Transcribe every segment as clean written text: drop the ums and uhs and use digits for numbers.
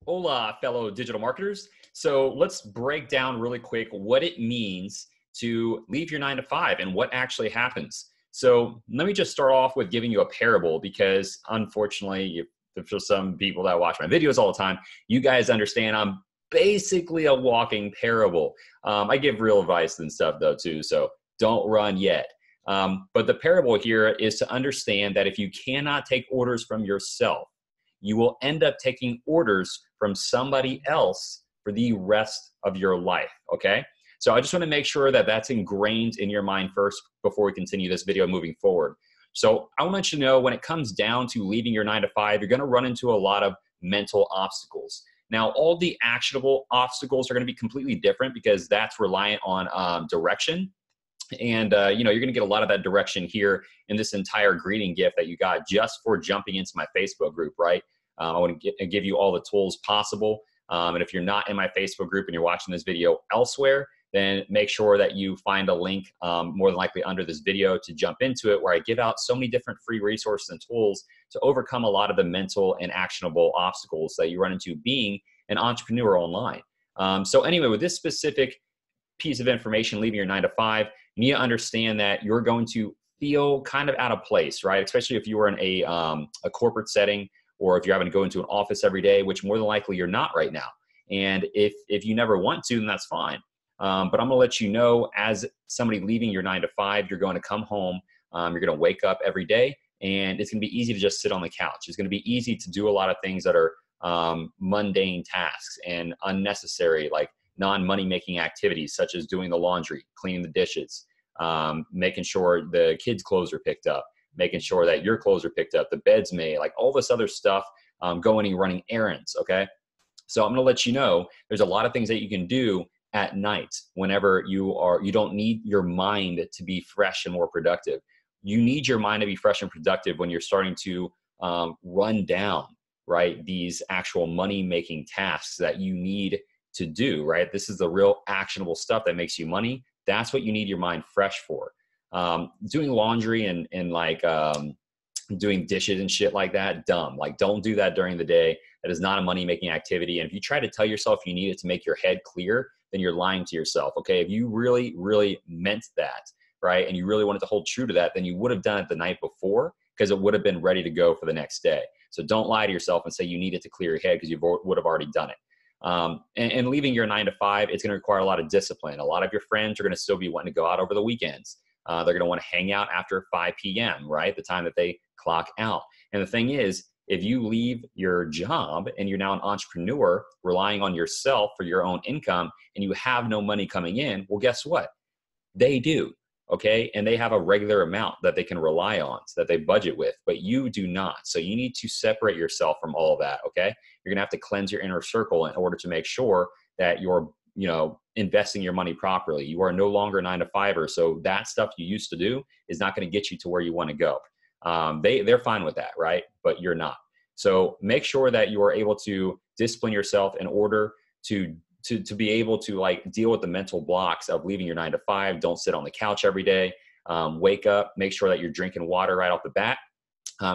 Hola, fellow digital marketers. So let's break down really quick what it means to leave your 9 to 5 and what actually happens. So let me just start off with giving you a parable because unfortunately, for some people that watch my videos all the time, you guys understand I'm basically a walking parable. I give real advice and stuff though too, so don't run yet. But the parable here is to understand that if you cannot take orders from yourself, you will end up taking orders from somebody else for the rest of your life, okay? So I just wanna make sure that that's ingrained in your mind first before we continue this video moving forward. So I want you to know when it comes down to leaving your 9 to 5, you're gonna run into a lot of mental obstacles. Now, all the actionable obstacles are gonna be completely different because that's reliant on direction. And you're going to get a lot of that direction here in this entire greeting gift that you got just for jumping into my Facebook group, right? I want to give you all the tools possible. And if you're not in my Facebook group and you're watching this video elsewhere, then make sure that you find a link more than likely under this video to jump into it, where I give out so many different free resources and tools to overcome a lot of the mental and actionable obstacles that you run into being an entrepreneur online. So anyway, with this specific piece of information, leaving your 9 to 5, you need to understand that you're going to feel kind of out of place, right? Especially if you were in a corporate setting, or if you're having to go into an office every day, which more than likely you're not right now. And if you never want to, then that's fine. But I'm gonna let you know, as somebody leaving your 9 to 5, you're going to come home, you're gonna wake up every day, and it's gonna be easy to just sit on the couch. It's gonna be easy to do a lot of things that are mundane tasks and unnecessary, like non-money making activities, such as doing the laundry, cleaning the dishes, making sure the kids' clothes are picked up, making sure that your clothes are picked up, the bed's made, like all this other stuff, going and running errands, okay? So I'm gonna let you know, there's a lot of things that you can do at night whenever you don't need your mind to be fresh and more productive. You need your mind to be fresh and productive when you're starting to run down, right, these actual money-making tasks that you need to do, right? This is the real actionable stuff that makes you money. That's what you need your mind fresh for. Doing laundry and doing dishes and shit like that, dumb. Like, don't do that during the day. That is not a money-making activity. And if you try to tell yourself you need it to make your head clear, then you're lying to yourself, okay? If you really, really meant that, right, and you really wanted to hold true to that, then you would have done it the night before, because it would have been ready to go for the next day. So don't lie to yourself and say you need it to clear your head, because you would have already done it. And leaving your 9 to 5, it's going to require a lot of discipline. A lot of your friends are going to still be wanting to go out over the weekends. They're going to want to hang out after 5 p.m., right? The time that they clock out. And the thing is, if you leave your job and you're now an entrepreneur relying on yourself for your own income and you have no money coming in, well, guess what? They do. Okay. And they have a regular amount that they can rely on, so that they budget with, but you do not. So you need to separate yourself from all of that. Okay. You're going to have to cleanse your inner circle in order to make sure that you're, investing your money properly. You are no longer 9 to 5er. So that stuff you used to do is not going to get you to where you want to go. They're fine with that, right? But you're not. So make sure that you are able to discipline yourself in order to be able to like deal with the mental blocks of leaving your 9 to 5. Don't sit on the couch every day. Wake up, make sure that you're drinking water right off the bat.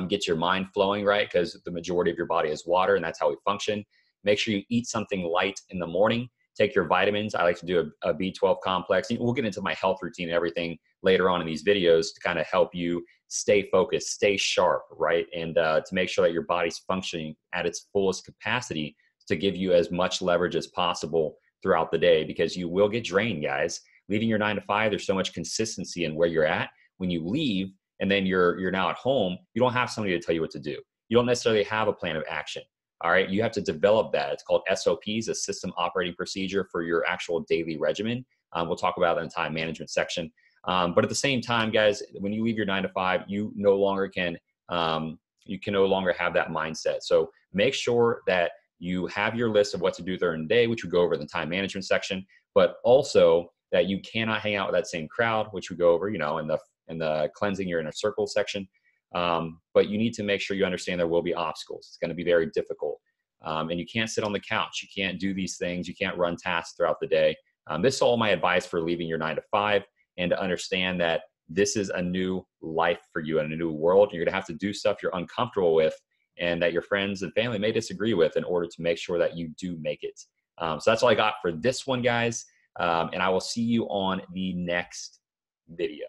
Get your mind flowing, right? Because the majority of your body is water, and that's how we function. Make sure you eat something light in the morning. Take your vitamins. I like to do a B12 complex. We'll get into my health routine and everything later on in these videos to kind of help you stay focused, stay sharp, right? And to make sure that your body's functioning at its fullest capacity to give you as much leverage as possible throughout the day, because you will get drained, guys. Leaving your 9 to 5, there's so much consistency in where you're at. When you leave and then you're now at home, you don't have somebody to tell you what to do. You don't necessarily have a plan of action. All right, you have to develop that. It's called SOPs, a system operating procedure for your actual daily regimen. We'll talk about that in the time management section. But at the same time, guys, when you leave your 9 to 5, you no longer can no longer have that mindset. So make sure that you have your list of what to do during the day, which we go over in the time management section, but also that you cannot hang out with that same crowd, which we go over, in the cleansing your inner circle section. But you need to make sure you understand there will be obstacles. It's going to be very difficult. And you can't sit on the couch. You can't do these things. You can't run tasks throughout the day. This is all my advice for leaving your 9 to 5, and to understand that this is a new life for you and a new world. You're going to have to do stuff you're uncomfortable with, and that your friends and family may disagree with in order to make sure that you do make it. So that's all I got for this one, guys. And I will see you on the next video.